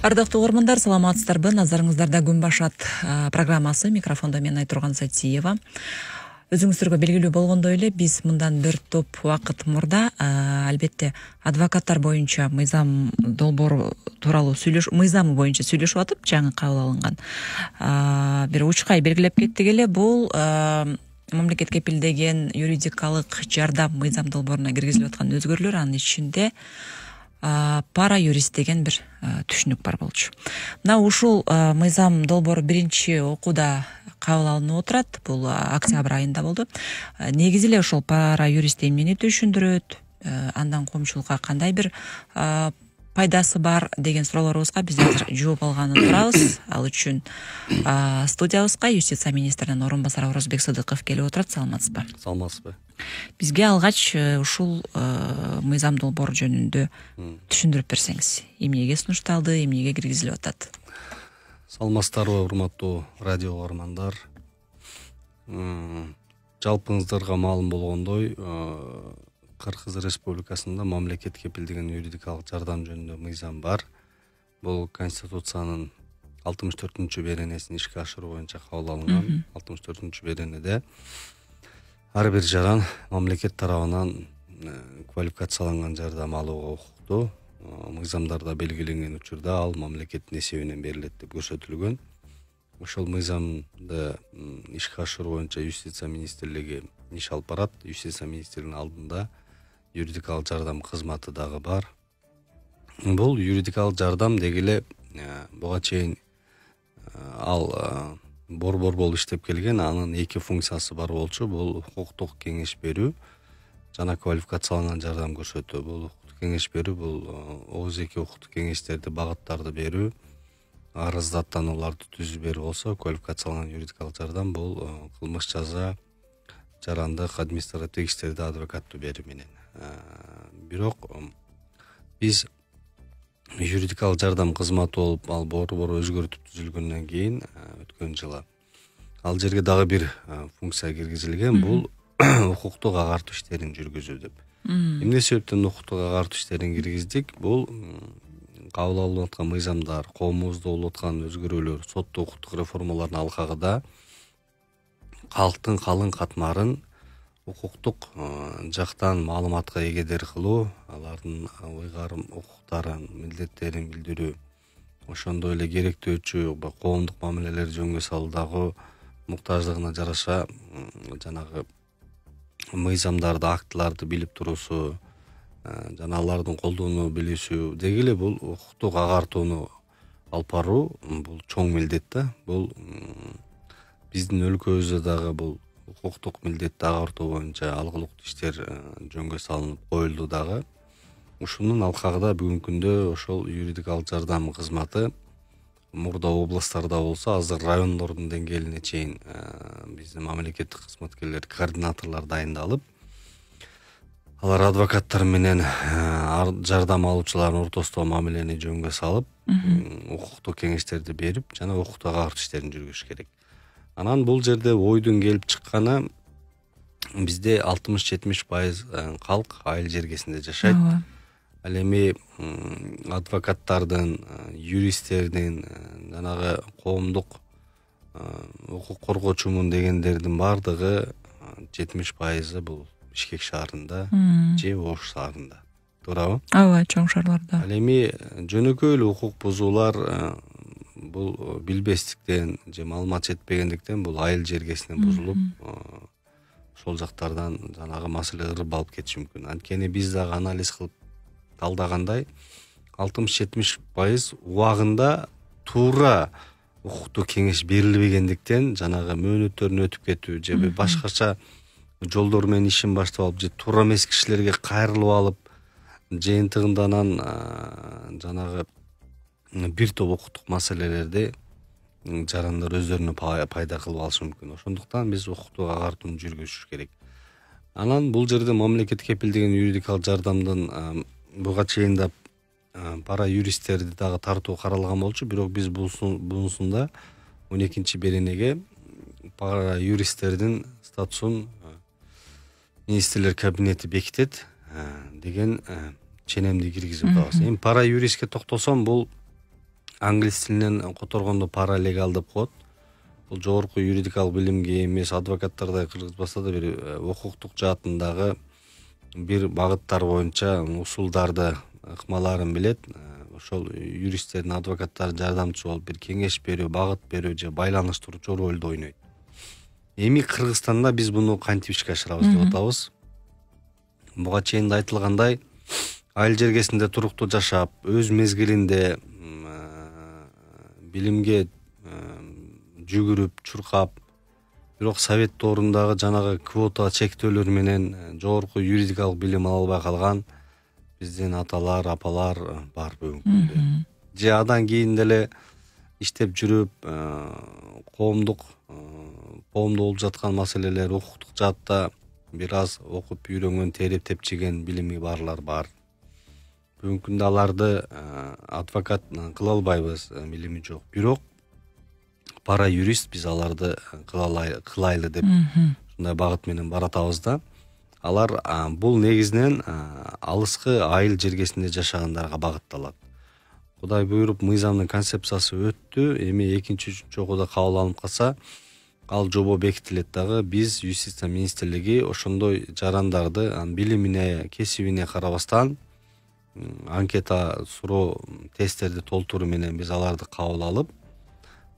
Ардактуу угармандар, саламатсыздарбы? Назарыңыздарда Күн башат программасы. Микрофонда мен Айтурган Сатиева. Өзүңүздөргө белгилүү болгондой эле биз мындан бир топ убакыт мурда албетте адвокаттар боюнча мыйзам долбоору тууралуу мыйзамы боюнча сүйлөшүп атып, жаңы кабыл алынган бир учкай белгилеп кеттик эле. Бул мамлекет кепилдеген юридикалык жардам мыйзам долбооруна киргизилип аткан өзгөрүүлөр, анын ичинде пара юрист деген бир түшүнүк бар болчу. Мына ушул мыйзам долбоору биринчи окууда кабыл алынып отурат. Бул октябрь айында болду. Негизи эле ошол пара юрист эмнени түшүндүрөт, андан коомчулукка кандай бир пайдасы бар деген суроолорубузга биз азыр жооп алганын турабыз. Ал үчүн студиябызга юстиция министринин орун басары Орозбек Сыдыков келип отурат. Саламатсызбы? Саламатсызбы. Бизге алгач ушул мыйзам долбоору жөнүндө түшүндүрүп берсеңиз. Эмнеге сунушталды, эмнеге киргизилип атат? Саламатсыздарбы, урматтуу радио угармандар. Жалпыңыздарга маалым болгондой, Кыргыз Республикасында мамлекет кепилдеген юридикалык жардам жөнүндө мыйзам бар. Бул Конституциянын 64-беренесин беренесин ишке ашыруу боюнча кабыл алынган. 64-беренеде ар бир жаран мамлекет тарабынан квалификацияланган жардам алууга укуктуу. Мыйзамдарда белгиленген учурда ал мамлекеттин эсебинен берилет деп көрсөтүлгөн. Ошол мыйзамды ишке ашыруу боюнча юстиция министрлиги иш алып барат. Юстиция министрлигинин алдында юридикалык жардам кызматы дагы бар. Бул юридикалык жардам дегеле буга чейин ал борбор болуп иштеп келген. Анын эки функциясы бар болчу. Бул укуктук кеңеш берүү жана квалификацияланган жардам көрсөтүү. Бул кеңеш берүү, бул ОГЗК укуктук кеңештерди, багыттарды берүү, арыздаттанууларды түзүп берүү болсо, квалификацияланган юридикалык жардам бул кылмыш жаза, жарандык, административдик иштерди адвокаттуу берүү менен. Бирок биз юридикалык жардам кызматы болуп, ал борбор өзгөртүп түзүлгөндөн кийин өткөн жылы ал жерге дагы бир функция киргизилген. Бул укуктук агартуу иштерин жүргүзүү деп. Эмне себептен укуктук агартуу иштерин киргиздик? Бул кабыл алынып аткан мыйзамдар, коомубузда болуп аткан өзгөрүүлөр, соттук укуктук реформалардын алкагында калктын калың катмарын укуктук жактан маалыматка эгедер кылуу, алардын ыйгарым укуктарын, милдеттерин билдирүү, ошондой эле керектөөчү коомдук мамилелер жөнгө салуудагы муктаждыгына жараша жанагы мыйзамдарды, актыларды билип туруусу, жана алардын колдоону билүүсү дегеле бул укуктук агартууну алып баруу бул чоң милдет да. Бул биздин өлкөбүздө дагы бул укуктук милдетти агартуу боюнча алгылыктуу иштер жөнгө салынып коюлду дагы. Ушунун алкагында бүгүнкү күндө ошол юридикалык жардам кызматы мурда областтарда болсо, азыр райондордун деңгээлине чейин биздин мамлекеттик кызматкерлер, координаторлор дайындалып, алар адвокаттар менен жардам алуучулардын ортосундагы мамилени жөнгө салып, укуктук кеңештерди берип, жана укуктук агартуу иштерин жүргүзүш керек. Анан бул жерде ойдун келип чыкканы, бизде 60-70% калк айыл жергесинде жашайт. Ал эми адвокаттардын, юристтердин, жанагы коомдук укук коргоочумун дегендердин бардыгы 70% бул Бишкек шаарында же Ош шаарында. Туурабы? Ооба, чоң шаарларда. Ал эми жөнөкөй эле укук бузуулар бул билбестиктен же маалымат жетпегендиктен бул айыл жергесинен бузулуп, ошол жактардан жанагы маселе ырып алып кетиши мүмкүн. Анткени биз дагы анализ кылып талдагандай 60-70% убагында туура укуктук кеңеш берилбегендиктен жанагы мөөнөттөрүн өтүп кетүү же башкача жолдор менен ишин баштап алып же туура эмес кишилерге кайрылып алып, жыйынтыгында анан жанагы бир топ укуктук маселелерди жарандар өздөрүнө пайда кылып алышы мүмкүн. Ошондуктан биз укуктук агартууну жүргүзүш керек. Анан бул жерде мамлекет кепилдеген юридикалык жардамдын буга чейин да пара юристтерди дагы тартуу каралган болчу, бирок биз бунусунда 12-беренеге пара юристтердин статусун министрлер кабинети бекитет деген ченемди киргизип атабыз. Эми пара юристке токтолсом, бул англис тилинен которгондо паралегал деп коет. Бул жогорку юридикалык билимге эмес, адвокаттардай кыргызбаса да бир укуктук жаатындагы бир багыттар боюнча усулдарды, ыкмаларын билет. Ошол юристтердин, адвокаттардын жардамчысы болуп бир кеңеш берүү, багыт берүү же байланыштыруучу ролду ойнойт. Эми Кыргызстанда биз буну кантип ишке ашырабыз деп атабыз. Буга чейин да айтылгандай, айыл жергесинде туруктуу жашап, өз мезгилинде билимге жүгүрүп, чуркап, бирок совет доорундагы жанагы квота чектөөлөр менен жогорку юридикалык билим ала албай калган биздин аталар, апалар бар бүгүнкү күндө. Же адан кийин деле иштеп жүрүп, коомдук болуп жаткан маселелер, укуктук жаатта бир аз окуп үйрөнгөн, терип тепчиген билими барлар бар. Бүгүнкү күндө аларды адвокат кыла албайбыз, билими жок. Бирок пара юрист биз аларды кылайлы деп ушундай багыт менен баратабыз да. Алар бул негизинен алыскы айыл жергесинде жашагандарга багытталат. Кудай буйруп мыйзамдын концепциясы өттү. Эми экинчи, үчүнчү окууда кабыл алынып калса, ал жобо бекитилет дагы. Биз Юстиция министрлиги ошондой жарандарды билимине, кесибине карабастан анкета, суроо, тесттерди толтуруу менен биз аларды кабыл алып,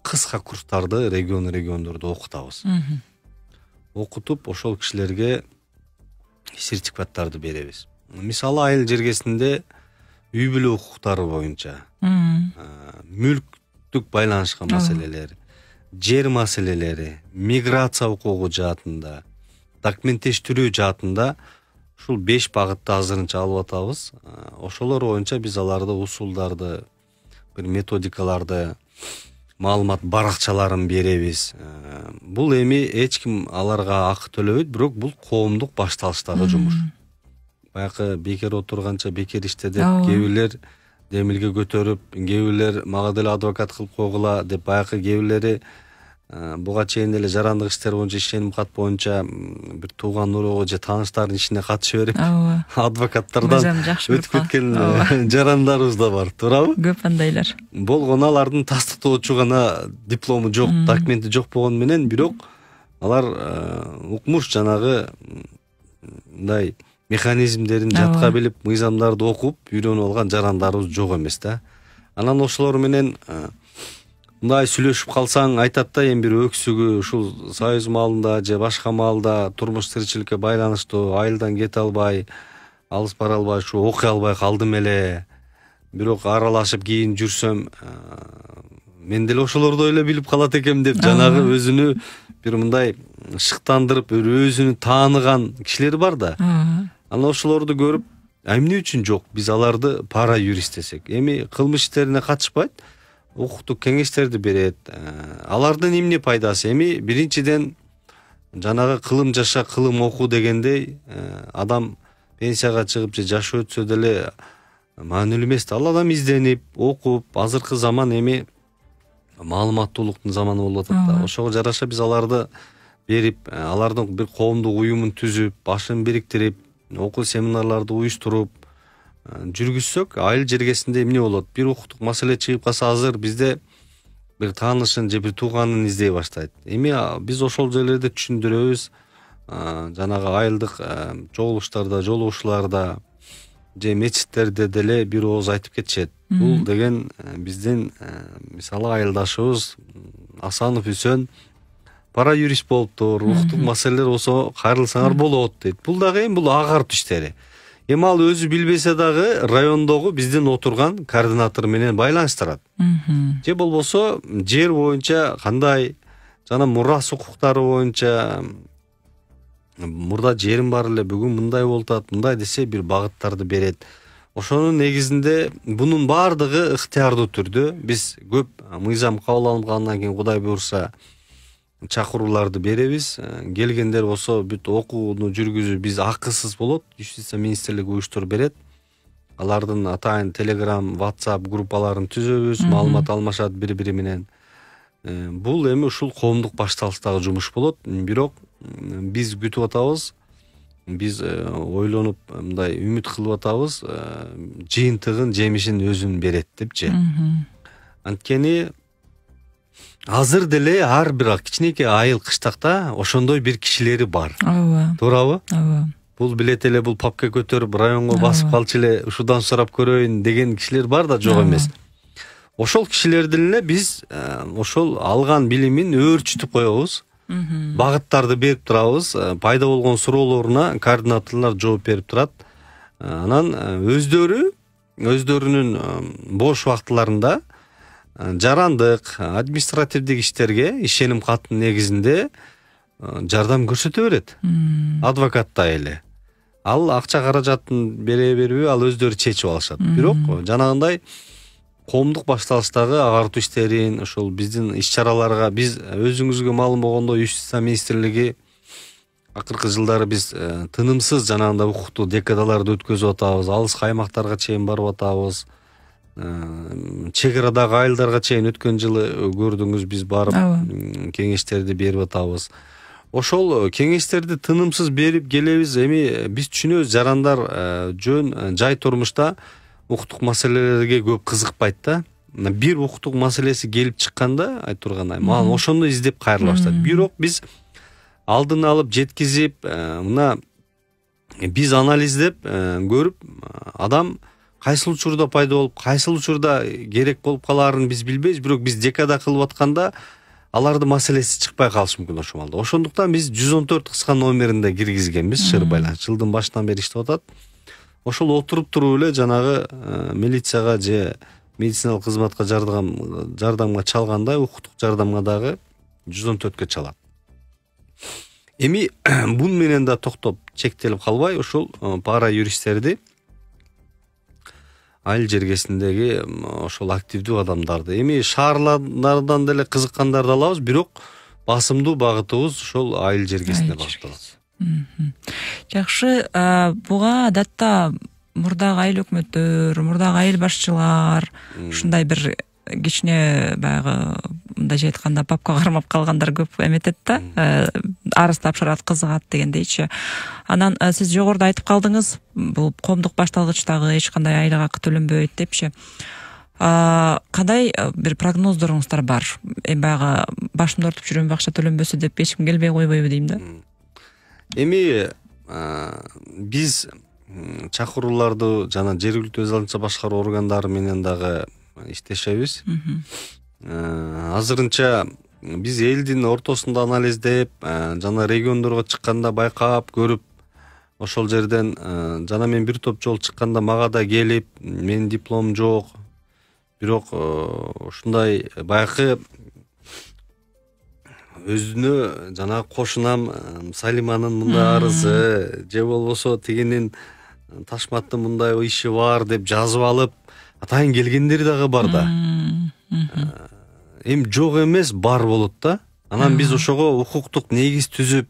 кыска курстарды региондордо окутабыз. Окутуп, ошол кишилерге сертификаттарды беребиз. Мисалы, айыл жергесинде үй бүлө укуктары боюнча, мүлктүк байланышкан маселелер, жер маселелери, миграция укугу жаатында, документтештирүү жаатында ушул 5 багытты азырынча алып атабыз. Ошолор боюнча биз аларды, усулдарды, бир методикаларды, маалымат баракчаларын беребиз. Бул эми эч ким аларга акы төлөбөйт, бирок бул коомдук башталыштагы жумуш. Баягы бекер отурганча бекер иште деп кээ бирлер демилге көтөрүп, кээ бирлер мага деле адвокат кылып койгула деп, баягы кээ бирлери буга чейин деле жарандык иштер боюнча ишеним кат боюнча бир тууган уругу же тааныштардын ишине катыша берип, адвокаттардан өтүп кеткен жарандарыбыз да бар, туурабы? Көп андайлар. Болгону алардын тастыктоочу гана диплому жок, документи жок болгону менен, бирок алар укмуш жанагы мындай механизмдерин жатка билип, мыйзамдарды окуп, үйрөнүп алган жарандарыбыз жок эмес да. Анан ошолор менен мындай сүйлөшүп калсаң, айтат да, эми бир өксүгү ушул союз маалында же башка маалда турмуш тиричиликке байланыштуу, айылдан кете албай, алыс бара албай, ушу окуй албай калдым эле. Бирок аралашып кийин жүрсөм, мен деле ошолорду эле билип калат экем деп, жанагы өзүнү бир мындай шыктандырып, өзүнү тааныган кишилер бар да. Анан ошолорду көрүп, эмне үчүн жок, биз аларды пара юрист десек. Эми кылмыш иштерине катышпайт, укуктук кеңештерди берет. Алардын эмне пайдасы? Эми биринчиден жанагы кылым жаша, кылым оку дегендей, адам пенсияга чыгып же жашы өтсө деле маанилүү эмес да. Ал адам изденип, окуп, азыркы заман эми маалыматтуулуктун заманы болуп атат да. Ошого жараша биз аларды берип, алардын бир коомдук уюмун түзүп, башын бириктирип, окуу семинарларды уюштуруп жүргүзсөк, айыл жергесинде эмне болот? Бир укуктук маселе чыгып калса, азыр бизде бир таанышын же бир тууганын издей баштайт. Эми биз ошол жерлерде түшүндүрөбүз, жанагы айылдык чогулуштарда, жолугушууларда же мечиттерде деле бир ооз айтып кетишет. Бул деген биздин мисалы айылдашыбыз Асанов Үсөн пара юрист болуптур, укуктук маселелер болсо кайрылсаңар болот дейт. Бул дагы эми бул агарт иштери. Эми ал өзү билбесе дагы райондогу биздин отурган координатор менен байланыштырат. Же болбосо жер боюнча кандай, жана мурас укуктары боюнча мурда жерим бар эле, бүгүн мындай болуп атат, мындай десе бир багыттарды берет. Ошонун негизинде бунун баардыгы ыктыярдуу түрдө биз көп мыйзам кабыл алынгандан кийин Кудай буйрса чакырууларды беребиз. Келгендер болсо бүт окууну жүргүзүү биз акысыз болот. Юстиция министрлиги уюштуруп берет. Алардын атайын Telegram, WhatsApp группаларын түзөбүз, маалымат алмашат бири-бири менен. Бул эми ушул коомдук башталыштагы жумуш болот. Бирок биз күтүп атабыз. Биз ойлонуп, мындай үмүт кылып атабыз. Жыйынтыгын, жемишин өзүн берет депчи. Анткени азыр деле ар бир кичинекей айыл кыштакта ошондой бир кишилери бар. Ооба. Туурабы? Ооба. Бул билет эле бул папка көтөрүп районго басып калчу эле ушудан сурап көрөйүн деген кишилер бар да, жок эмес. Ошол кишилердин эле биз ошол алган билимин өөрчүтүп коебуз. Багыттарды берип турабыз, пайда болгон суроолоруна координаторлор жооп берип турат. Анан өздөрүнүн бош убактыларында жарандык, административдик иштерге ишеним каттын негизинде жардам көрсөтө берет. Адвокаттай эле. Ал акча каражатын бере бербей, ал өздөрү чечип алышат. Бирок жанагындай коомдук башталыштагы агартуу иштерин, ошол биздин иш-чараларга биз өзүңүзгө маалым болгондой Юстиция министрлиги акыркы жылдары биз тынымсыз жанагындай укуктуу декадаларды өткөзүп атабыз, алыс аймактарга чейин барып атабыз. Чек арадагы айылдарга чейин өткөн жылы көрдүңүз, биз барып кеңештерди берип атабыз. Ошол кеңештерди тынымсыз берип келебиз. Эми биз түшүнөбүз, жарандар жөн жай турмушта укуктук маселелерге көп кызыкпайт да. Бир укуктук маселеси келип чыкканда, айтургандай, мага ошону издеп кайрыла баштайт. Бирок биз алдын алып жеткизип, мына биз анализдеп көрүп, адам кайсыл учурда пайда болуп, кайсыл учурда керек болуп калаарын биз билбейбиз, бирок биз декада кылып атканда алардын маселеси чыкпай калышы мүмкүн ошол маалда. Ошондуктан биз 114 кыска номеринде киргизгенбиз, шыр байланыш. Жылдын башынан бери иштеп атат. Ошол отуруп туруп эле жанагы милицияга же медициналык кызматка жардамга чалгандай, укуктук жардамга дагы 114кө чалат. Эми бун менен да токтоп чектелип калбай, ошол пара юристтерди, айыл жергесиндеги ошол активдүү адамдарды, эми шаарлардан деле кызыккандарды алабыз, бирок басымдуу багытыбыз ошол айыл жергесине багытталат. Жакшы, буга адатта мурдагы айыл өкмөттөр, мурдагы айыл башчылар ушундай бир кичине баягы мындай айтканда папка кармап калгандар көп эметет да, арыз тапшырат, кызыгат дегендейчи. Анан сиз жогоруда айтып калдыңыз, бул коомдук башталгычтагы эч кандай айлык акы төлөнбөйт депчи. Кандай бир прогноздоруңуздар бар? Баягы башымды ортуп жүрөм, акча төлөнбөсө деп эч ким келбей койбойбу дейм да. Эми биз чакырууларды жана жергиликтүү өз алдынча башкаруу органдары менен дагы иштешебиз. Азырынча биз элдин ортосунда анализдеп, жана региондорго чыкканда байкап көрүп, ошол жерден жана мен бир топ жолу чыкканда мага да келип, менин дипломум жок, бирок ушундай баягы өзүнө жана кошунам Салиманын мындай арызы, же болбосо тигинин Ташматтын мындай иши бар деп жазып алып атайын келгендери дагы бар да. Эми жок эмес, бар болот да. Анан биз ошого укуктук негиз түзүп,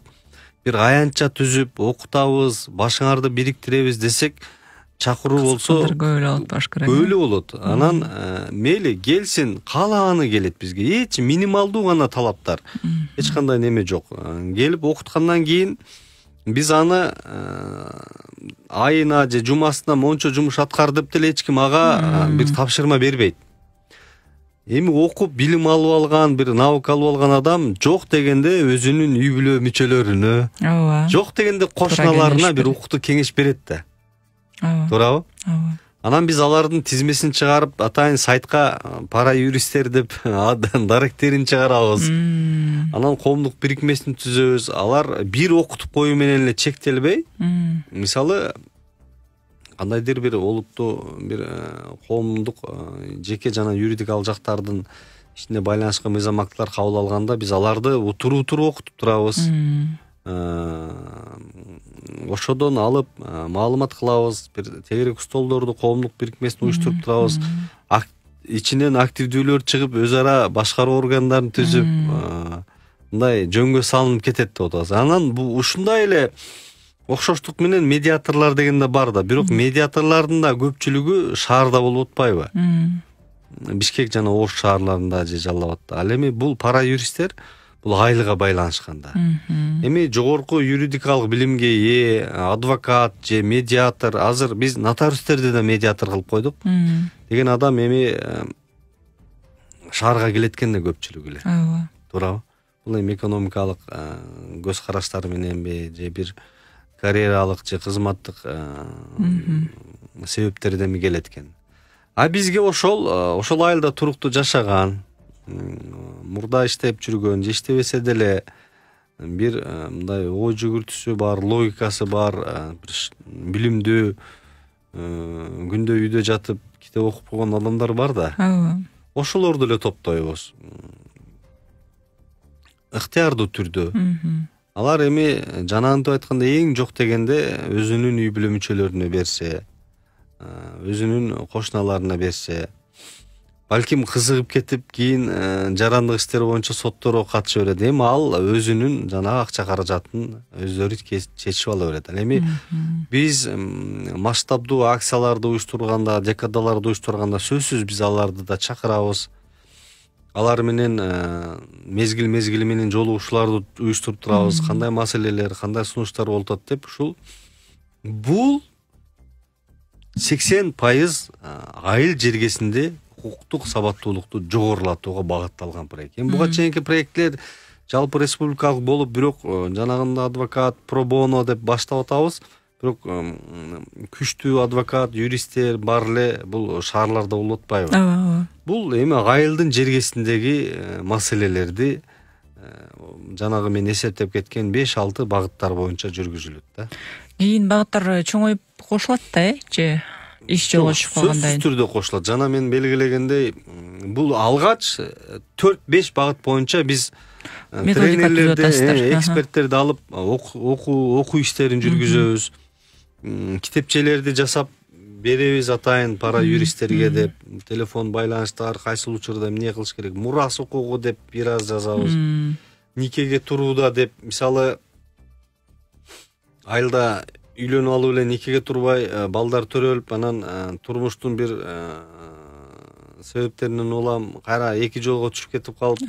бир аянтча түзүп, окутабыз, башыңарды бириктиребиз десек, чакыруу болсо көп эле болот. Анан мейли келсин, каалаганы келет бизге. Эч минималдуу гана талаптар. Эч кандай неме жок. Келип окуткандан кийин биз аны айына же жумасына мончо жумуш аткар деп деле эч ким ага бир тапшырма бербейт. Эми окуп билим алып алган, бир наука алып алган адам жок дегенде өзүнүн үй бүлө мүчөлөрүнө, жок дегенде кошуналарына бир укуктуу кеңеш берет да. Туурабы? Анан биз алардын тизмесин чыгарып, атайын сайтка пара юристтер деп даректерин чыгарабыз. Анан коомдук бирикмесин түзөбүз. Алар бир окутуп коюу менен эле чектелбей, мисалы кандайдыр бир олуттуу бир коомдук жеке жана юридикалык жактардын ишине байланышкан мыйзам актылар кабыл алганда биз аларды утуруп окутуп турабыз. Ошодон алып маалымат кылабыз, бир тегерек столдорду коомдук бирикмесин уюштуруп турабыз. Ичинен активдүүлөр чыгып, өз ара башкаруу органдарын түзүп, мындай жөнгө салынып кетет деп атабыз. Анан ушундай эле окшоштук менен медиаторлор деген да бар да, бирок медиаторлордун да көпчүлүгү шаарда болуп атпайбы? Бишкек жана Ош шаарларында же Жалал абадда. Ал эми бул пара юристтер бул айлыга байланышканда. Эми жогорку юридикалык билимге ээ адвокат же медиатор, азыр биз нотариустерди да медиатор кылып койдук. Деген адам эми шаарга келет экен да көпчүлүгү эле. ооба. Туурабы? Бул эми экономикалык көз караштары мененби же бир карьералык же кызматтык себептерден ми келет экен. А бизге ошол айылда туруктуу жашаган, мурда иштеп жүргөн, же иштебесе деле бир мындай ой жүгүртүүсү бар, логикасы бар, бир билимдүү, күндө үйдө жатып китеп окуп койгон адамдар бар да. Ооба. Ошолорду эле топтойбуз. Ыктыярдуу түрдө. Алар эми жанагынтип айтканда эң жок дегенде өзүнүн үй бүлө мүчөлөрүнө берсе, өзүнүн кошуналарына берсе, балким кызыгып кетип кийин жарандык иштер боюнча сотторго катыша берет. Эми ал өзүнүн жанагы акча каражатын өздөрү чечип ала берет. Ал эми биз масштабдуу акцияларды уюштурганда, декадаларды уюштурганда сөзсүз биз аларды да чакырабыз. Алар менен мезгил менен жолугушууларды уюштуруп турабыз. Кандай маселелер, кандай сунуштар болуп атат деп ушул бул 80% айыл жергесинде укуктук сабаттуулукту жогорулатууга багытталган проект. Эми буга чейинки проектлер жалпы республикалык болуп, бирок жанагында адвокат, пробоно деп баштап атабыз. Бирок күчтүү адвокат, юристтер бар эле бул шаарларда болуп атпайбы? Ооба. Бул эми айылдын жергесиндеги маселелерди жанагы мен эсептеп кеткен 5-6 багыттар боюнча жүргүзүлөт да. Кийин багыттар чоңоюп кошулат да, же иш жолгошуп калгандан сөзсүз түрдө кошулат. Жана мен белгилегендей, бул алгач 4-5 багыт боюнча биз тренерлерди, эксперттерди алып окуу иштерин жүргүзөбүз. Китепчелерди жасап беребиз атайын пара юристтерге деп, телефон байланыштар, кайсыл учурда эмне кылыш керек, мурас укугу деп бир аз жазабыз. Никеге турууда деп, мисалы айылда үйлөнүп алып эле никеге турбай балдар төрөлүп, анан турмуштун бир себептеринен улам кайра эки жолго түшүп кетип калып,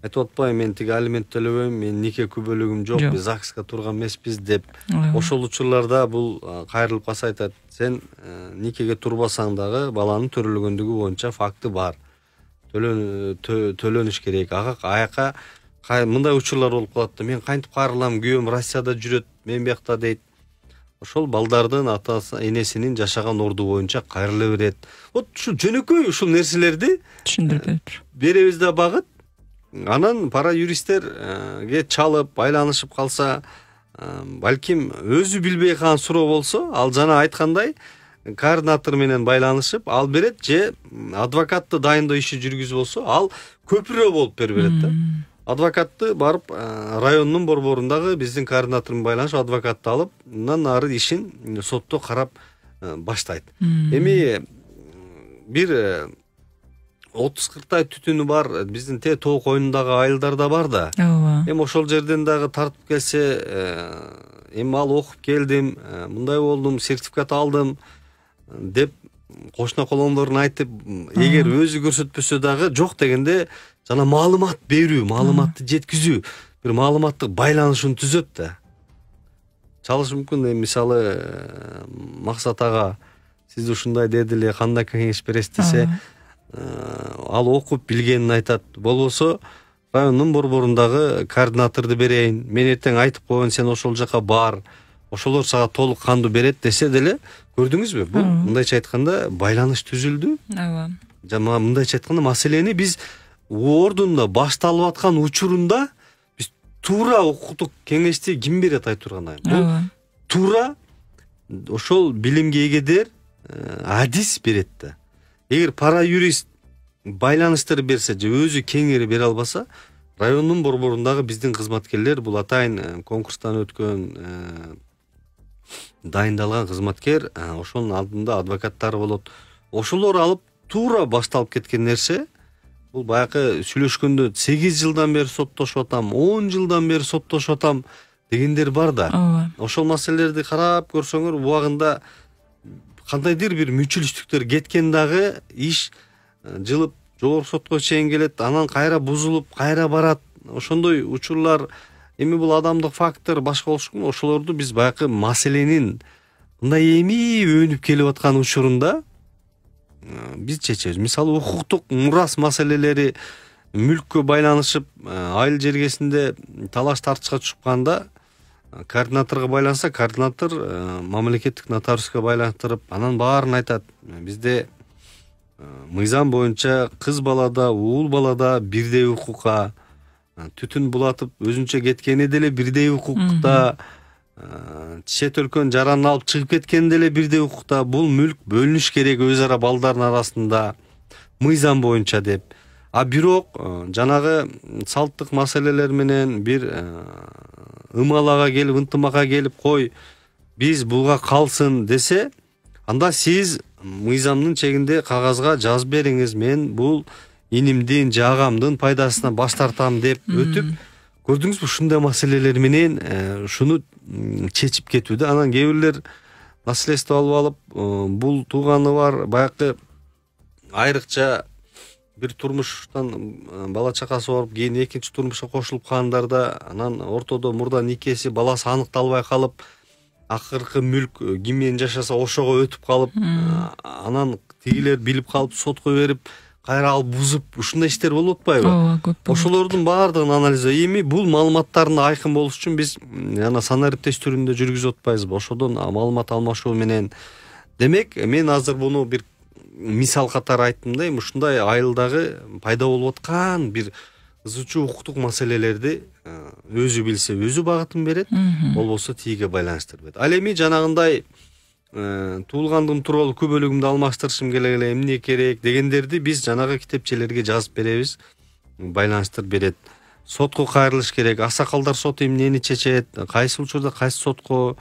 айтып атпайбы, мен тиги алимент төлөбөйм, мен нике күбөлүгүм жок, биз ЗАГСка турган эмеспиз деп. Ошол учурларда бул кайрылып калса айтат, сен никеге турбасаң дагы баланын төрөлгөндүгү боюнча факты бар. Төлөнүш керек. Аяка мындай учурлар болуп калат да, мен кантип кайрылам, күйөөм Россияда жүрөт, мен биякта дейт. Ошол балдардын атасы, энесинин жашаган орду боюнча кайрыла берет. Вот ушу жөнөкөй ушул нерселерди түшүндүрүп беребиз да багыт. Анан пара юристтерге чалып, байланышып калса, балким өзү билбей калган суроо болсо, ал жана айткандай координатор менен байланышып ал берет, же адвокатты дайындоо иши жүргүзүп болсо, ал көпүрө болуп берип берет да. Адвокатты барып райондун борборундагы биздин координатор менен байланышып адвокатты алып, андан ары ишин сотто карап баштайт. Эми бир 30-40 түтүнү бар биздин тоо коюнундагы айылдарда бар да. Эми ошол жерден дагы тартып келсе, эми ал окуп келдим, мындай болдум, сертификат алдым деп кошуна колоңдорун айтып, эгер өзү көрсөтпөсө дагы жок дегенде жана маалымат берүү, маалыматты жеткизүү, бир маалыматтык байланышын түзөт да. Чалыш мүмкүн, мисалы Максат ага сиз ушундай деди эле, кандай кеңеш бересиз десе, ал окуп билгенин айтат. Болбосо райондун борборундагы координаторду берейин, мен эртең айтып коеюн, сен ошол жака бар, ошолор сага толук кандуу берет десе деле, көрдүңүзбү? Бул мындайча айтканда байланыш түзүлдү. Жана мындайча айтканда маселени биз ордунда башталып аткан учурунда биз туура укуктук кеңешти ким берет айтып тургандай. Бул туура ошол билимге эгедер адис берет да. Эгер пара юрист байланыштыр берсе же өзү кеңири бере албаса, райондун борборундагы биздин кызматкерлер, бул атайын конкурстан өткөн дайындалган кызматкер, ошонун алдында адвокаттары болот. Ошолор алып туура башталып кеткен нерсе, бул баягы сүйлөшкөндө 8 жылдан бери соттошуп атам, 10 жылдан бери соттошуп атам дегендер бар да. Ошол маселелерди карап көрсөңөр, убагында кандайдыр бир мүчүлүштүктөр кеткен дагы иш жылып жогорку сотко чейин келет, анан кайра бузулуп, кайра барат. Ошондой учурлар, эми бул адамдык фактор башка болушу мүмкүн. Ошолорду биз баягы маселенин мындай эми өнүп келип аткан учурунда биз чечебиз. Мисалы укуктук мурас маселелери мүлккө байланышып айыл жергесинде талаш тартышка чыкканда координаторго байланса, координатор мамлекеттик нотариуска байланыштырып, анан баарын айтат. Бизде мыйзам боюнча кыз балада, уул балада бирдей укукка, түтүн булатып өзүнчө кеткени деле бирдей укукта, чет өлкөнүн жаранын алып чыгып кеткени деле бирдей укукта. Бул мүлк бөлүнүш керек өз ара балдардын арасында мыйзам боюнча деп. А бирок жанагы салттык маселелер менен бир ымалага келип, ынтымакка келип, кой биз буга калсын десе, анда сиз мыйзамдын чегинде кагазга жазып бериңиз, мен бул инимдин же агамдын пайдасына баш тартам деп өтүп, көрдүңүзбү ушундай маселелер менен ушуну чечип кетүүдө. Анан кээ бирлер наследство алып бул тууганы бар, баягы айрыкча бир турмуштан бала чакасы барып, кийин экинчи турмушка кошулуп калгандарда, анан ортодо мурда никеси, баласы аныкталбай калып, акыркы мүлк ким менен жашаса ошого өтүп калып, анан тигилер билип калып сотко берип, кайра алып бузуп, ушундай иштер болуп атпайбы? Ооба, көп болот. Ошолордун баардыгын анализдөө. Эми бул маалыматтардын айкын болуш үчүн биз жана санариптеш түрүндө жүргүзүп атпайбызбы? Ошодон маалымат алмашуу менен. Демек, мен азыр буну бир мисал катары айттым да, ушундай айылдагы пайда болуп аткан бир ызычуу укуктук маселелерди өзү билсе өзү багытын берет, болбосо тиге байланыштырбайт. Ал эми жанагындай туулгандыгым тууралуу көп бөлүгүмдү алмаштырышым келе эмне керек дегендерди биз жанагы китепчелерге жазып беребиз, байланыштырып берет. Сотко кайрылыш керек, аксакалдар соты эмнени чечет, кайсы учурда кайсы сотко,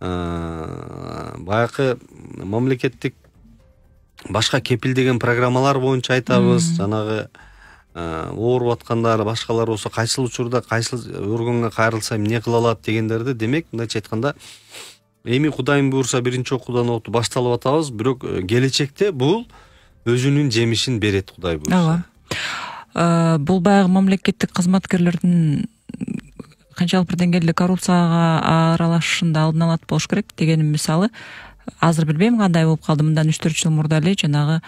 баягы мамлекеттик башка кепилдеген программалар боюнча айтабыз, жанагы ооруп аткандар, башкалар болсо кайсыл учурда кайсы органга кайрылса эмне кыла алат дегендерди. Демек, мындайча айтканда, эми Кудайым буйрса биринчи окуудан отуп башталып атабыз, бирок келечекте бул өзүнүн жемишин берет, Кудай буйрса. Ооба. Бул баягы мамлекеттик кызматкерлердин канчалык бир деңгээлде коррупцияга аралашышында алдын алат болуш керек дегеним, мисалы, азыр билбейм кандай болуп калды, мындан 3-4 жыл мурда эле жанагы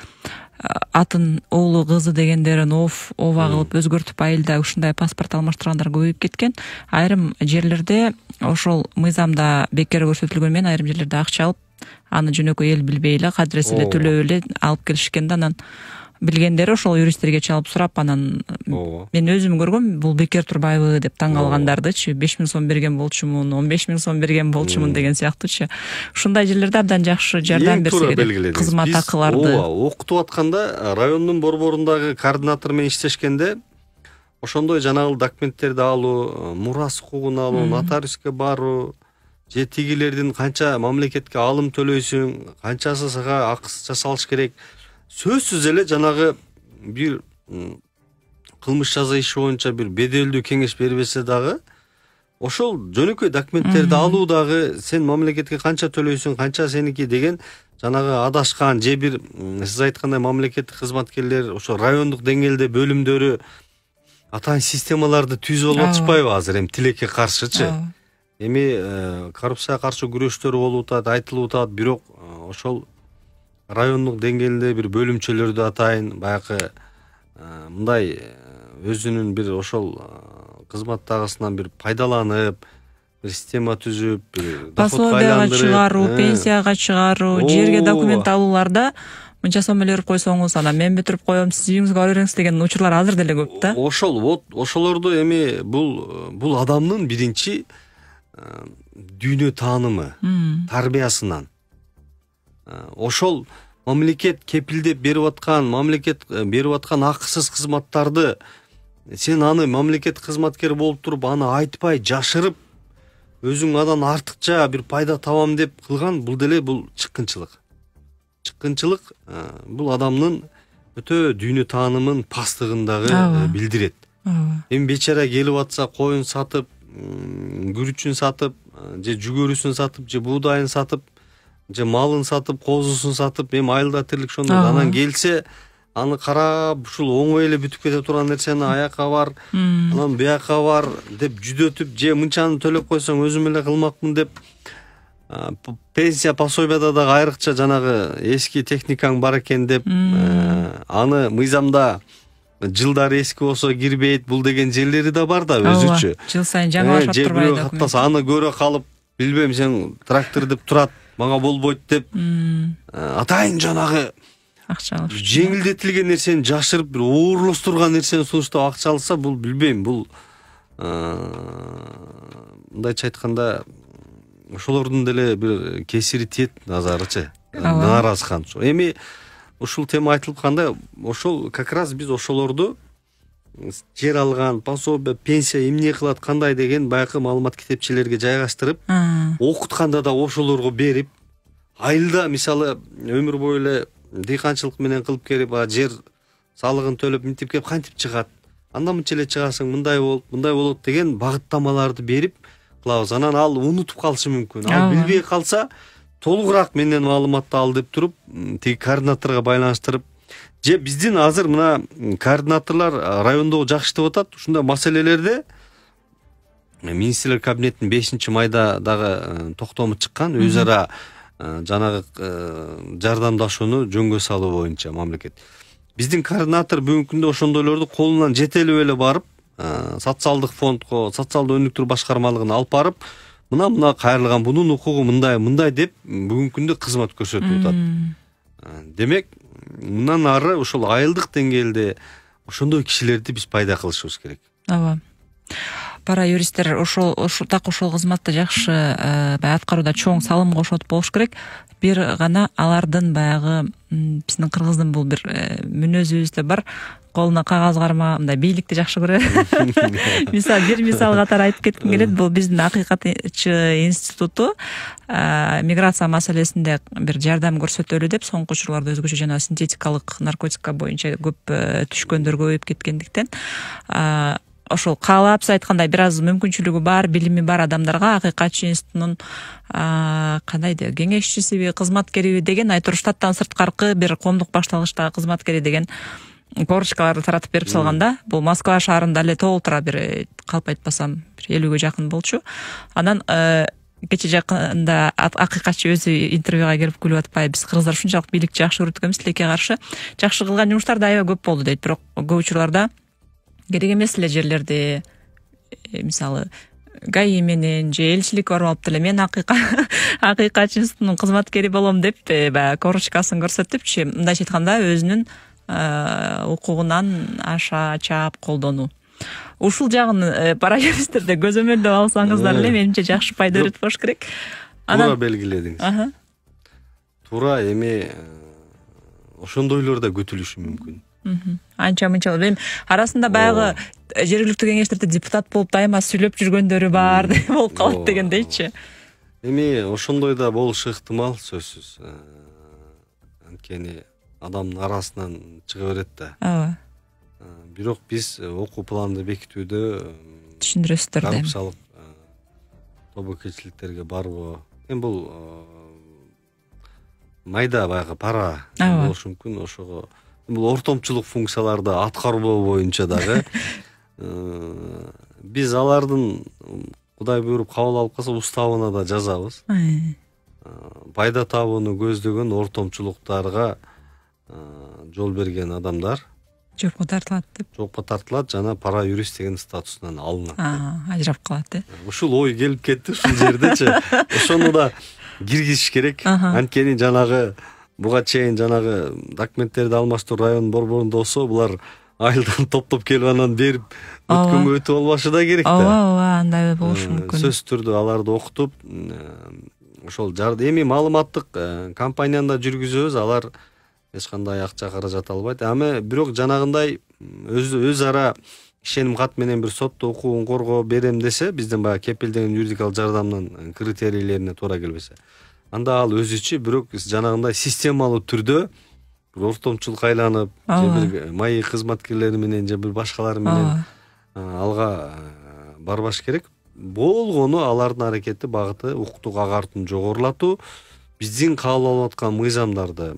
атын оолу кызы дегендерин ова кылып өзгөртүп айылда ушундай паспорт алмаштыргандар көбөйүп кеткен. Айрым жерлерде ошол мыйзамда бекер көрсөтүлгөн менен айрым жерлерде акча алып, аны жөнөкөй эл билбей эле, кадыресе эле төлөп эле алып келишкен да, анан билгендери ошол юристтерге чалып сурап, анан мен өзүм көргөм, бул бекер турбайбы деп таң калгандардычы, 5000 сом берген болчумун, 15000 сом берген болчумун деген сыяктуучу. Ушундай жерлерде абдан жакшы жардам берсе керек. Кызмат акыларды. Окутуп атканда райондун борборундагы координатор менен иштешкенде, ошондой жанагыл документтерди алуу, мурас укугун алуу, нотариуске баруу, же тигилердин канча мамлекетке алым төлөйсүң, канчасы сага акыс жасалыш керек. Сөзсүз эле жанагы бир кылмыш жаза иши боюнча бир беделдүү кеңеш бербесе дагы, ошол жөнөкөй документтерди алуу дагы, сен мамлекетке канча төлөйсүң, канча сеники деген жанагы адашкан же бир сиз айткандай мамлекеттик кызматкерлер ошо райондук деңгээлде бөлүмдөрү атайын системаларды түзүп алып атышпайбы азыр, эми тилекке каршычы. Эми коррупцияга каршы күрөштөр болуп атат, айтылып атат, бирок ошол райондук деңгээлде бир бөлүмчөлөрдү атайын баягы мындай өзүнүн бир ошол кызматтагысынан бир пайдаланып, бир система түзүп, пособияга чыгаруу, пенсияга чыгаруу, жерге документ алууларда мынча сом эле берип койсоңуз, анан мен бүтүрүп коем, сиз үйүңүзгө бара бериңиз деген учурлар азыр деле көп да. Ошолорду эми бул адамдын биринчи дүйнө таанымы, тарбиясынан. Ошол мамлекет кепилдеп берип аткан, мамлекет берип аткан акысыз кызматтарды сен аны мамлекет кызматкер болуп туруп аны айтпай жашырып, өзүң андан артыкча бир пайда табам деп кылган, бул деле бул чыккынчылык. Чыккынчылык бул адамдын өтө дүйнө таанымын пастыгын дагы билдирет. Эми бечара келип атса, коюн сатып, күрүчүн сатып, же жүгөрүсүн сатып, же буудайын сатып, же малын сатып, козусун сатып, эми айылда тирлик ошондой. Анан келсе, аны карап, ушул оңой эле бүтүп кете турган нерсени аяка бар, анан бияка бар деп жүдөтүп, же мынчаны төлөп койсоң өзүм эле кылмакмын деп пенсия пособияда дагы айрыкча жанагы эски техникаң бар экен деп аны мыйзамда жылдары эски болсо кирбейт бул деген жерлери да бар да өзүчө. Жыл сайын жаңылашып турбайт. Каттаса аны көрө калып, билбейм сен трактор деп турат, мага болбойт деп. Атайын жанагы акча алып. Жеңилдетилген нерсени жашырып, бир оорлоштурган нерсени сунуштап акча алса, бул билбейм, бул мындайча айтканда ошолордун деле бир кесири тиет назарычы. Нааразыкан. Эми ушул тема айтылып кандай, ошол как раз биз ошолорду жер алган, пособие, пенсия эмне кылат, кандай деген баягы маалымат китепчелерге жайгаштырып, окутканда да ошолорго берип, айылда мисалы өмүр бою эле дыйканчылык менен кылып келип, жер салыгын төлөп мынтип кеп кантип чыгат, анда мынча эле чыгасың, мындай болот деген багыттамаларды берип кылабыз. Анан ал унутуп калышы мүмкүн. Ал билбей калса, толугураак менден маалыматты ал деп туруп, тиги координаторго байланыштырып, же биздин азыр мына координаторлор райондогу жакшы иштеп атат. Ушундай маселелерде министрлер кабинетинин 5-майда дагы токтому чыккан, өз ара жанагы жардамдашууну жөнгө салуу боюнча мамлекет. Биздин координатор бүгүнкү күндө ошондойлорду колунан жетелеп эле барып, социалдык фондго, социалдык өнүктүрүү башкармалыгына алып барып, мына кайрылган, бунун укугу мындай деп бүгүнкү күндө кызмат көрсөтүп атат. Демек, мындан ары ошол айылдык деңгээлде ошондой кишилерди биз пайда кылышыбыз керек. Ооба. Пара юристтер ошол кызматты жакшы аткарууда чоң салым кошот болуш керек. Бир гана алардын баягы биздин кыргыздын бул бир мүнөзүбүздө бар, колуна кагаз карма, мындай бийликти жакшы көрөт. Мисал катары айтып кетким келет, бул биздин Акыйкатчы институту миграция маселесинде бир жардам көрсөтөлү деп соңку учурларда өзгөчө жана синтетикалык наркотика боюнча көп түшкөндөр көбөйүп кеткендиктен ошол каалап сиз айткандай бир аз мүмкүнчүлүгү бар, билими бар адамдарга Акыйкатчы институтунун кандай деп кеңешчисиби, кызматкериби деген айтор штаттан сырткаркы бир коомдук башталгычтагы кызматкери деген корочкаларды таратып берип салганда, бул Москва шаарында эле толтура бир калп айтпасам 50-ге жакын болчу. Анан кече жакында Акыйкатчы өзү интервьюга келип күлүп атпайбы, биз кыргыздар ушунчалык бийликти жакшы көрөт экенбиз, тилекке каршы жакшы кылган жумуштар да аябай көп болду дейт. Бирок көп учурларда керек эмес эле жерлерди, мисалы ГАИ менен же элчиликке барып алып деле мен Акыйкатчы институтунун кызматкери болом деп баягы корочкасын көрсөтүпчү, мындайча айтканда өзүнүн укугунан аша чаап колдонуу. Ушул жагын пара юристтерде көзөмөлдөп алсаңыздар эле менимче жакшы пайда берет болуш керек. Туура белгиледиңиз. Туура, эми ошондойлор да күтүлүшү мүмкүн. Анча мынча эми арасында баягы жергиликтүү кеңештерде депутат болуп дайыма сүйлөп жүргөндөрү бар болуп калат дегендейчи. Эми ошондой да болушу ыктымал, сөзсүз. Анткени адамдын арасынан чыга берет да. Ооба. Бирок биз окуу планды бекитүүдө түшүндүрөсүздөр да. Коррупциялык тобокелчиликтерге барбоо. Эми бул майда баягы пара болушу мүмкүн, ошого бул ортомчулук функцияларды аткарбоо боюнча дагы биз алардын Кудай буйруп кабыл алып калса уставына да жазабыз. Пайда табууну көздөгөн ортомчулуктарга жол берген адамдар жопко тартылат деп. Жопко тартылат жана пара юрист деген статусунан алынат. Ажырап калат. Ушул ой келип кетти ушул жердечи. Ошону да киргизиш керек. Анткени жанагы буга чейин жанагы документтерди алмаштыруу район борборунда болсо, булар айылдан топтоп келип анан берип өткөнгө өтүп албашы да керек да. Ооба, андай болушу мүмкүн. Сөзсүз түрдө аларды окутуп, ошол эми маалыматтык компанияны да жүргүзөбүз, алар эч кандай акча каражат албайт. Ами бирок жанагындай өз ара ишеним кат менен бир сотто укугун коргоо берем десе, биздин баягы кепилдеген юридикалык жардамдын критерийлерине туура келбесе, анда ал өзүчө бирок жанагындай системалуу түрдө бир ортомчулук айланып, же бир майы кызматкерлери менен, же бир башкалары менен алга барбаш керек. Болгону алардын аракети багыты укуктук агартууну жогорулатуу, биздин кабыл алып аткан мыйзамдарды,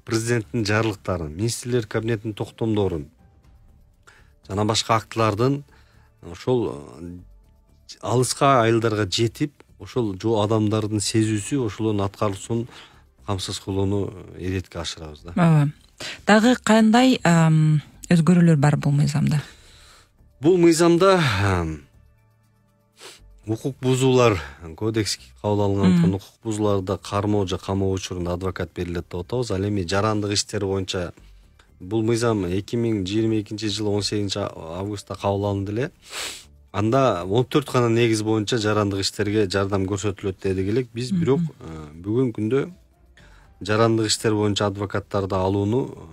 президенттин жарлыктарын, министрлер кабинетинин токтомдорун жана башка актылардын ошол алыска айылдарга жетип, ошол адамдардын сезүүсү ошолордун аткаруусун камсыз кылууну иретке ашырабыз да. Ооба. Дагы кандай өзгөрүүлөр бар бул мыйзамда? Бул мыйзамда укук бузуулар кодекске кабыл алынган укук бузууларда кармоо же камоо учурунда адвокат берилет деп атабыз. Ал эми жарандык иштер боюнча бул мыйзам 2022-жылы 18-августта кабыл алынды эле. Анда 14 гана негиз боюнча жарандык иштерге жардам көрсөтүлөт дедик элек. Биз бирок бүгүнкү күндө жарандык иштер боюнча адвокаттарды алууну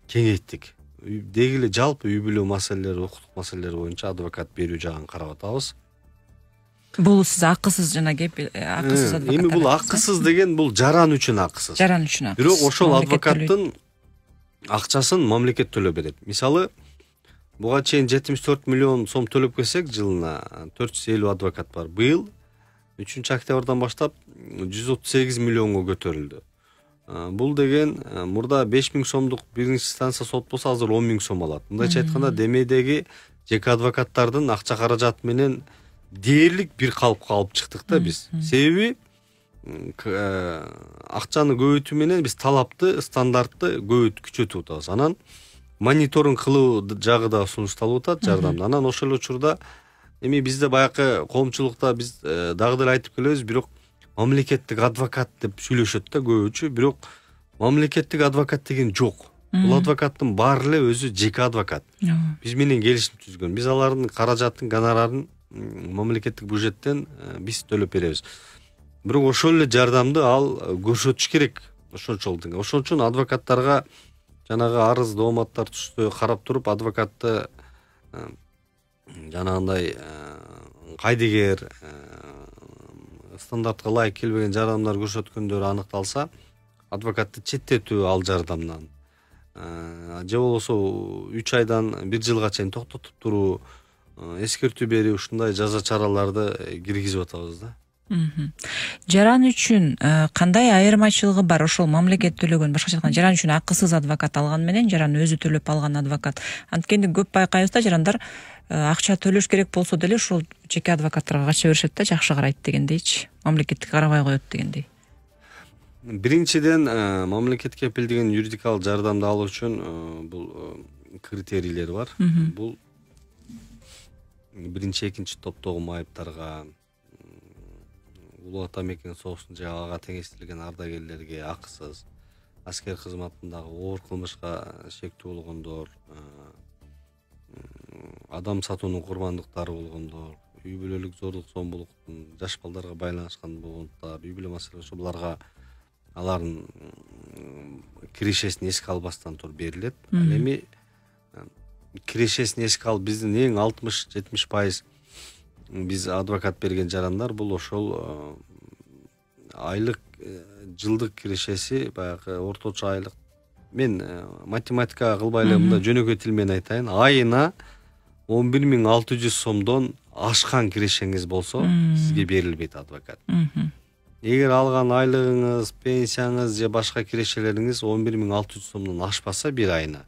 кеңейттик. Деги эле жалпы үй бүлө маселелери, укуктук маселелер боюнча адвокат берүү жагын карап атабыз. Бул сиз акысыз жана акысыз адвокат. Эми бул акысыз деген бул жаран үчүн акысыз. Жаран үчүн акысыз. Бирок ошол адвокаттын акчасын мамлекет төлөп берет. Мисалы, буга чейин 74 миллион сом төлөп келсек жылына 450 адвокат бар. Быйыл 3-октябрдан баштап 138 миллионго көтөрүлдү. Бул деген мурда 5000 сомдук биринчи станция сот болсо азыр 10 000 сом алат. Мындайча айтканда демейдеги жеке адвокаттардын акча каражаты менен дээрлик бир калыпка алып чыктык да биз. Себеби акчаны көбөйтүү менен биз талапты, стандартты күчөтүп атабыз. Анан мониторинг кылуу жагы да сунушталып атат жардамда. Анан ошол учурда эми бизде баягы коомчулукта биз дагы деле айтып келебиз, бирок мамлекеттик адвокат деп сүйлөшөт да көбүчө, бирок мамлекеттик адвокат деген жок. Бул адвокаттын баары эле өзү жеке адвокат. Биз менен келишим түзгөн. Биз алардын каражатын, гонорарын мамлекеттик бюджеттен биз төлөп беребиз. Бирок ошол эле жардамды ал көрсөтүш керек. Ошол үчүн адвокаттарга жанагы арыз, дооматтар түштө карап туруп адвокатты жанагындай кайдыгер стандартка ылайык келбеген жардамдар көрсөткөндөрү аныкталса, адвокатты четтетүү ал жардамдан. Же болбосо 3 айдан 1 жылга чейин токтотуп туруу, эскертүү берүү, ушундай жаза чараларды киргизип атабыз да. Жаран үчүн кандай айырмачылыгы бар? Ошол мамлекет төлөгөн, башкача айтканда жаран үчүн акысыз адвокат алган менен жаран өзү төлөп алган адвокат. Анткени көп байкайбыз да, жарандар акча төлөш керек болсо деле ошол жеке адвокаттарга кача беришет да, жакшы карайт дегендейчи. Мамлекеттик карабай коет дегендей. Биринчиден, мамлекет кепилдеген юридикалык жардамды алуу үчүн бул критерийлер бар. Бул биринчи, экинчи топтогу майыптарга, Улуу Ата Мекенин согуштун же ага теңештирилген ардагерлерге акысыз, аскер кызматындагы оор кылмышка шектүү болгондор, адам сатуунун курмандыктары болгондор, үй бүлөлүк зордук зомбулуктун жаш балдарга байланышкан болгондуктар, үй бүлө маселеси, буларга алардын кирешесин эске албастан туруп берилет. Ал эми кирешесин эске алып биздин эң 60-70% биз адвокат берген жарандар бул ошол айлык жылдык кирешеси баягы орточо айлык. Мен математика кылбай эле мында жөнөкөй тил менен айтайын. Айына 11.600 сомдон ашкан кирешеңиз болсо сизге берилбейт адвокат. Эгер алган айлыгыңыз, пенсияңыз же башка кирешелериңиз 11.600 сомдон ашпаса бир айына,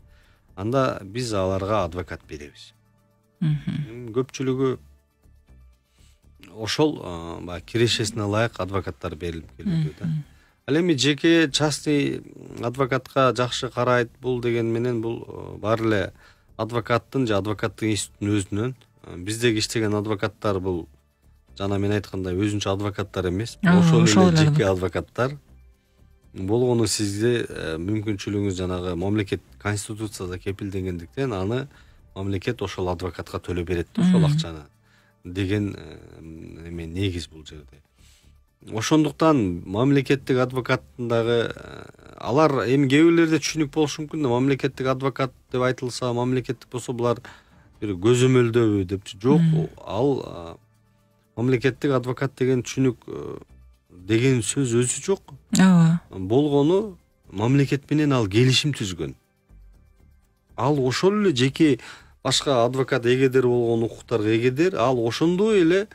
анда биз аларга адвокат беребиз. Көпчүлүгү ошол кирешесине ылайык адвокаттар берилип келүүдө да. Ал эми жеке частный адвокатка жакшы карайт бул деген менен бул баары эле адвокаттын же адвокаттык институттун өзүнөн. Биздеги иштеген адвокаттар бул жана мен айткандай өзүнчө адвокаттар эмес, ошол эле жеке адвокаттар. Болгону сизде мүмкүнчүлүгүңүз жанагы мамлекет конституцияда кепилденгендиктен аны мамлекет ошол адвокатка төлөп берет ошол акчаны деген эме негиз бул жерде. Ошондуктан мамлекеттик адвокаттындагы алар эми кээ бирлерде түшүнүк болушу мүмкүн да, мамлекеттик адвокат деп айтылса, мамлекеттик болсо булар бир көзөмөлдөбү деп. Жок, ал мамлекеттик адвокат деген түшүнүк деген сөз өзү жок. Ооба. Болгону мамлекет менен ал келишим түзгөн. Ал ошол эле жеке башка адвокат эгедер болгон укуктарга эгедер, ал ошондой эле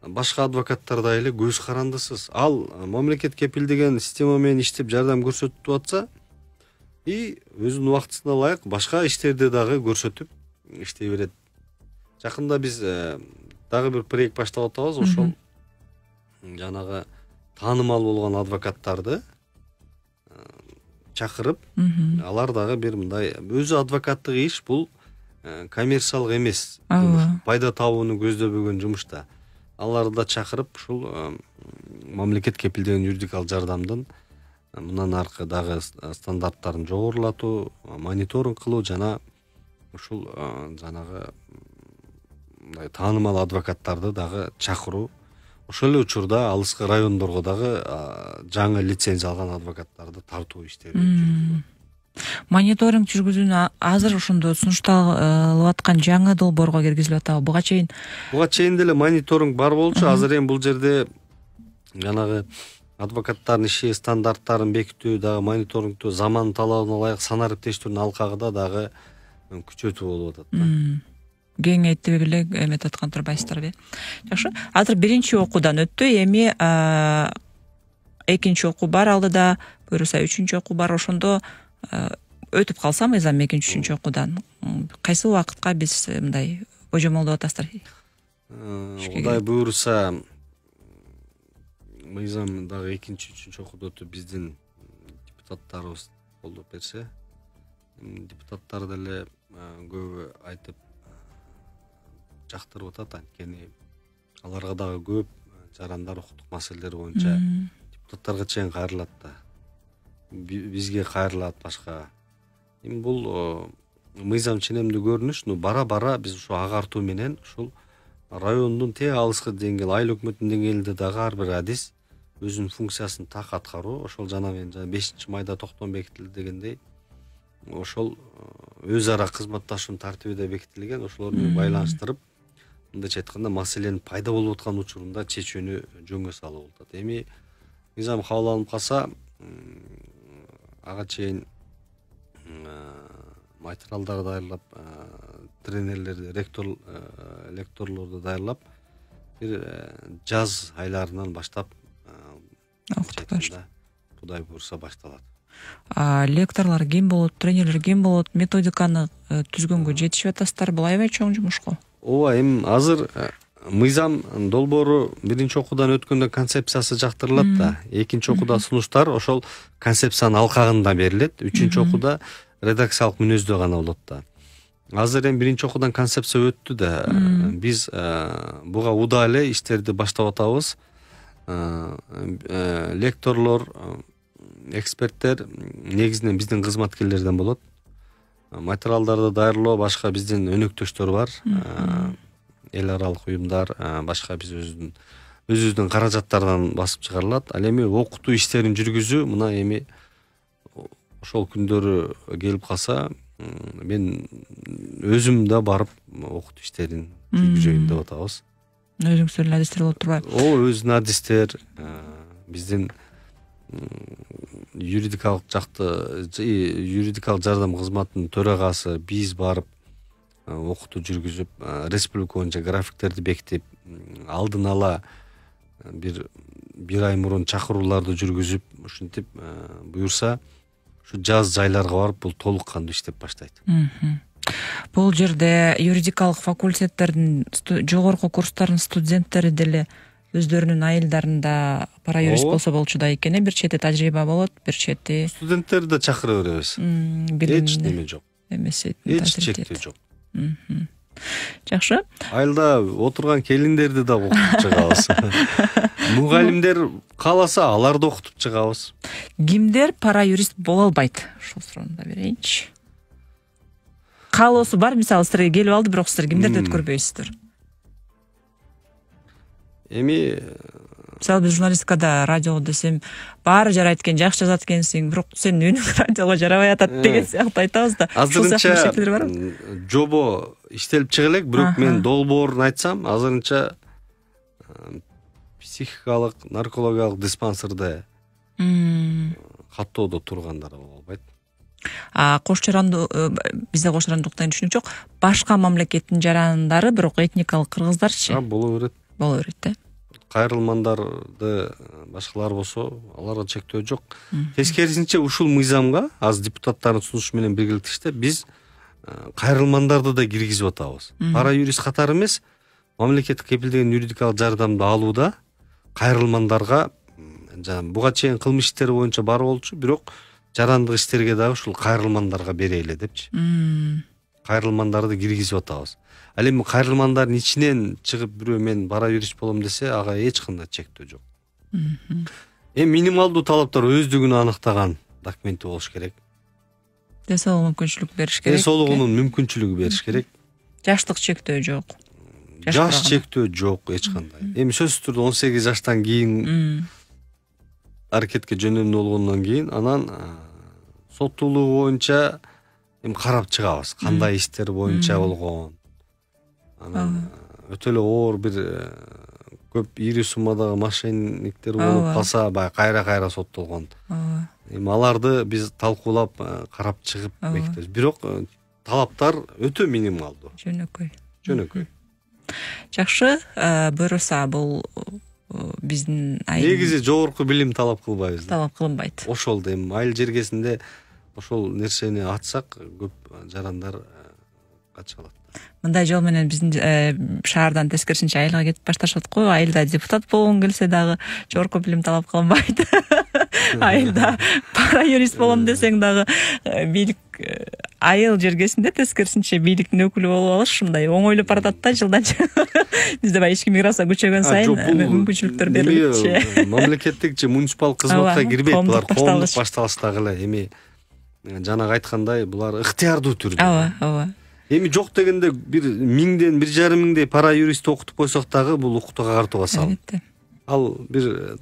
башка адвокаттардай эле көз карандысыз. Ал мамлекет кепилдеген система менен иштеп жардам көрсөтүп атса, өзүнүн убактысына ылайык башка иштерди дагы көрсөтүп иштей берет. Жакында биз дагы бир проект баштап атабыз. Ошол жанагы таанымал болгон адвокаттарды чакырып, алар дагы бир мындай өзү адвокаттык иш бул коммерциялык эмес, пайда табууну көздөбөгөн жумуш да. Аларды да чакырып ушул мамлекет кепилдеген юридикалык жардамдын мындан аркы дагы стандарттарын жогорулатуу, мониторинг кылуу жана ушул жанагы мындай таанымал адвокаттарды дагы чакыруу. Ошол эле учурда алыскы райондорго дагы жаңы лицензия алган адвокаттарды тартуу иштери жүргүзүлөт. Мониторинг жүргүзүүнү азыр ошондо сунушталып аткан жаңы долбоорго киргизилип атабы? Буга чейин деле мониторинг бар болчу. Азыр эми бул жерде жанагы адвокаттардын иши стандарттарын бекитүү дагы мониторингтүү заман талабына ылайык санар иптештөрдүн алкагында дагы күчөтүү болуп атат да. Кеңейтип эле эметип аткан турбайсыздарбы? Жакшы. Азыр биринчи окуудан өттү, эми экинчи окуу бар алдыда, буюрса үчүнчү окуу бар. Ошондо өтүп калса мыйзам экинчи, үчүнчү окуудан кайсы убакытка биз мындай божомолдоп атасыздар? Кудай буйрса мыйзам дагы экинчи, үчүнчү окууда өтүп биздин депутаттарыбыз колдоп берсе, депутаттар деле көбү айтып жактырып атат, анткени аларга дагы көп жарандар укуктук маселелер боюнча депутаттарга чейин кайрылат да. Бизге кайрылат башка. Эми бул мыйзам ченемдүү көрүнүш, бара-бара биз ушу агартуу менен ушул райондун тең алыскы деңгээл, айыл өкмөтүнүн деңгээлинде дагы ар бир адис өзүнүн функциясын так аткаруу, ошол жана мен 5-майда токтом бекитилди дегендей, ошол өз ара кызматташуунун тартиби да бекитилген, ошолор менен байланыштырып, мындайча айтканда маселенин пайда болуп аткан учурунда чечүүнү жөнгө салуу болот. Эми мыйзам кабыл алынып калса, ага чейин материалдар даярлап, тренерлерди, лекторлорду даярлап, бир жаз айларынан баштап Кудай буйрса башталат. Лекторлор ким болот, тренерлер ким болот, методиканы түзгөнгө жетишип атасыздар, бул аябай чоң жумуш го. Ооба, эми азыр мыйзам долбоору биринчи окуудан өткөндө концепциясы жактырылат да. Экинчи окууда сунуштар ошол концепциянын алкагында берилет. Үчүнчү окууда редакциялык мүнөздөө гана болот да. Азыр эми биринчи окуудан концепция өттү да. Биз буга удаа эле иштерди баштап атабыз. Лекторлор, эксперттер негизинен биздин кызматкерлерден болот. Материалдарды даярлоо башка биздин өнөктөштөр бар. Эл аралык уюмдар, башка биз өзүбүздүн каражаттардан басып чыгарылат. Ал эми окутуу иштерин жүргүзүү мына эми ошол күндөрү келип калса, мен өзүм да барып окутуу иштерин жүргүзөйүн деп атабыз. Өзүңүздөрдүн адистер болуп турбайбы? Өзүнүн адистер, биздин юридикалык жардам кызматынын төрагасы биз барып окутуу жүргүзүп, республика боюнча графиктерди бекитип, алдын ала бир ай мурун чакырууларды жүргүзүп, ушинтип буйрса, ушу жаз жайларга барып бул толук кандуу иштеп баштайт. Бул жерде юридикалык факультеттердин жогорку курстардын студенттери деле өздөрүнүн айылдарында пара юрист болсо болчу да экен, бир чети тажрыйба болот, бир чети студенттерди да чакыра беребиз. Эч неме жок. Эч чектөө жок. Жакшы. Айылда отурган келиндерди да окутуп чыгабыз. Мугалимдер кааласа аларды окутуп чыгабыз. Кимдер пара юрист боло албайт? Ушул суроону да берейинчи. Каалоосу бар, мисалы силерге келип алды, бирок силер кимдерди өткөрбөйсүздөр? Эми мисалы биз журналистикада радио десем баары жарайт экен, жакшы жазат экенсиң, бирок сенин үнүң радиого жарабай атат деген сыяктуу айтабыз да. Азырынча жобо иштелип чыга элек, бирок мен долбоорун айтсам, азырынча психикалык, наркологиялык диспансерде каттоодо тургандар боло албайт. Кош жаранды бизде кош жарандыктан түшүнүк жок. Башка мамлекеттин жарандары, бирок этникалык кыргыздарчы? Боло берет. Боло берет да. Кайрылмандарды башкалар болсо, аларга чектөө жок. Тескерисинче ушул мыйзамга аз депутаттардын сунушу менен биргеликте иштеп биз кайрылмандарды да киргизип атабыз. Пара юрист катары эмес, мамлекеттик кепилдеген юридикалык жардамды алууда кайрылмандарга буга чейин кылмыш иштери боюнча бар болчу, бирок жарандык иштерге дагы ушул кайрылмандарга берели депчи. Кайрылмандарды киргизип атабыз. Ал эми кайрылмандардын ичинен чыгып бирөө мен бара юрист болом десе, ага эч кандай чектөө жок. Минималдуу талаптар өздүгүн аныктаган документи болуш керек. Ден соолук мүмкүнчүлүк бериш керек. Ден соолугунун мүмкүнчүлүгү бериш керек. Жаштык чектөө жок. Жаш чектөө жок эч кандай. Эми сөзсүз түрдө 18 жаштан кийин аракетке жөнөмдүү болгондон кийин анан соттуулугу боюнча эми карап чыгабыз. Кандай иштер боюнча болгон. Анан өтө эле оор бир көп ири суммадагы мошенниктер болуп калса, баягы кайра соттолгон. Эми аларды биз талкуулап карап чыгып бекитебиз. Бирок талаптар өтө минималдуу. Жөнөкөй. Жакшы, буюрса бул биздин негизи жогорку билим талап кылбайбыз. Талап кылынбайт. Ошол эми айыл жергесинде ошол нерсени атсак көп жарандар качып алат. Мындай жол менен биздин шаардан тескерисинче айылга кетип башташат го. Айылда депутат болгон келсе дагы жогорку билим талап кылынбайт. Айылда пара юрист болом десең дагы бийлик айыл жергесинде тескерисинче бийликтин өкүлү болуп алыш ушундай оңойлоп баратат да жылдан жылга. Бизде баягы ички миграция күчөгөн сайын мүмкүнчүлүктөр берилет. Мамлекеттик же муниципалдык кызматка кирбейт, булар коомдук башталыштагы эле. Эми жанагы айткандай булар ыктыярдуу түрдө. Ооба. Эми жок дегенде бир 1000ден 1,5 миңдей пара юрист окутуп койсок дагы бул укуктук агартууга салынат. Ал бир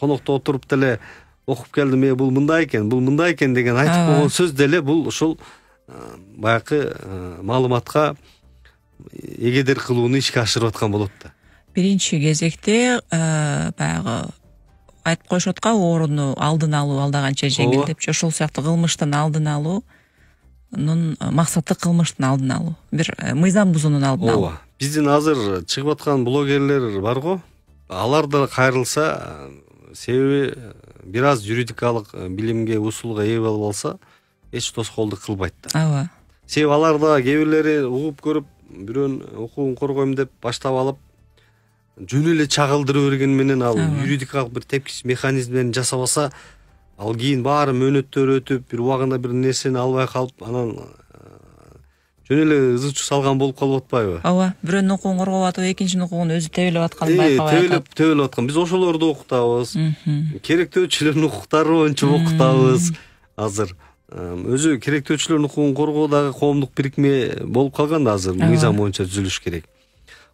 конокто отуруп деле окуп келдим, бул мындай экен деген айтып койгон сөз деле бул ушул баягы маалыматка эгедер кылууну ишке ашырып аткан болот да. Биринчи кезекте баягы айтып коюшат го, ооруну алдын алуу алдаганча жеңил депчи. Ошол сыяктуу кылмыштын алдын алуу максаты кылмыштын алдын алуу, бир мыйзам бузуунун алдын алуу. Биздин азыр чыгып аткан блогерлер бар го. Алар да кайрылса, себеби бир аз юридикалык билимге, усулга ээ болуп алса, эч тоскоолдук кылбайт да. Себеби алар да кээ бирлери угуп көрүп, бирөөнүн укугун коргойм деп баштап алып, жөн эле чагылдыра берген менен ал юридикалык бир тепкич механизмдерин жасабаса, ал кийин баары мөөнөттөр өтүп, бир убагында бир нерсени албай калып, анан жөн эле ызы чуу салган болуп калып атпайбы? Ооба, бирөөнүн укугун коргоп атып, экинчинин укугун өзү тебелеп атканын байкабай атат. Тебелеп аткан. Биз ошолорду окутабыз. Керектөөчүлөрдүн укуктары боюнча окутабыз. Азыр өзү керектөөчүлөрдүн укугун коргоодагы коомдук бирикме болуп калган да, азыр мыйзам боюнча түзүлүш керек.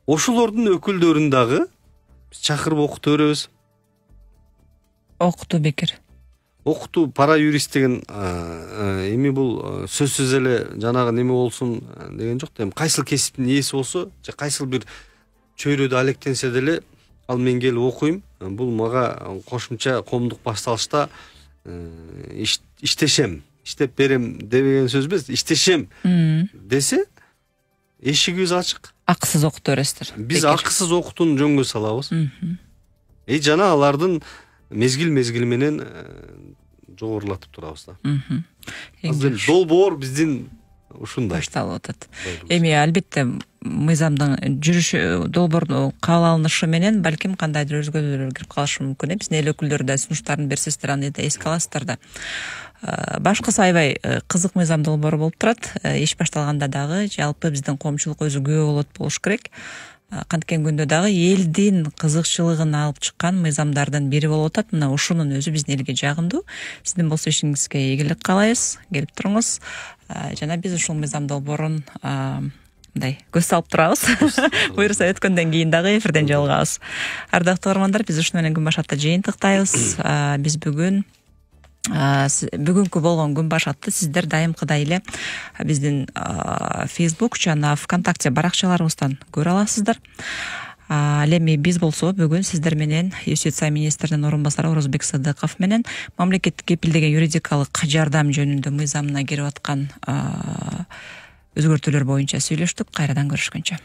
Ошолордун өкүлдөрүн дагы биз чакырып окутуп беребиз. Окутуу бекер. Окутуу пара юрист деген эми бул сөзсүз эле жанагы неме болсун деген жок да. Эми кайсыл кесиптин ээси болсо, же кайсыл бир чөйрөдө алектенсе деле, ал мен келип окуйм, бул мага кошумча коомдук башталышта иштешем, иштеп берем деген сөз эмес, иштешем десе, эшигибиз ачык. Акысыз окутуп бересиздер. Биз акысыз окутууну жөнгө салабыз. Жана алардын мезгил менен жогорулатып турабыз да. Азыр долбоор биздин ушундай башталып атат. Эми албетте мыйзамдын жүрүшү, долбоордун кабыл алынышы менен балким кандайдыр өзгөрүүлөр кирип калышы мүмкүн. Биздин эл өкүлдөрү да сунуштарын берсездер, аны да эске аласыздар да. Башкысы аябай кызык мыйзам долбоору болуп турат. Иш башталганда дагы жалпы биздин коомчулук өзү күбө болот болуш керек. Канткен күндө дагы элдин кызыкчылыгын алып чыккан мыйзамдардын бири болуп атат. Мына ушунун өзү биздин элге жагымдуу. Сиздин болсо ишиңизге ийгилик каалайбыз. Келип туруңуз. Жана биз ушул мыйзам долбоорун мындай көз салып турабыз. Буюрса өткөндөн кийин дагы эфирден жолугабыз. Ардактуу угармандар, биз ушуну менен күн башатты жыйынтыктайбыз. Биз бүгүнкү болгон күн башатты сиздер дайымкыдай эле биздин Facebook жана ВКонтакте баракчаларыбыздан көрө аласыздар. Ал эми биз болсо бүгүн сиздер менен Юстиция министринин орун басары Орозбек Садыков менен мамлекеттик кепилдеген юридикалык жардам жөнүндө мыйзамына кирип аткан өзгөртүүлөр боюнча сүйлөштүк. Кайрадан көрүшкөнчө.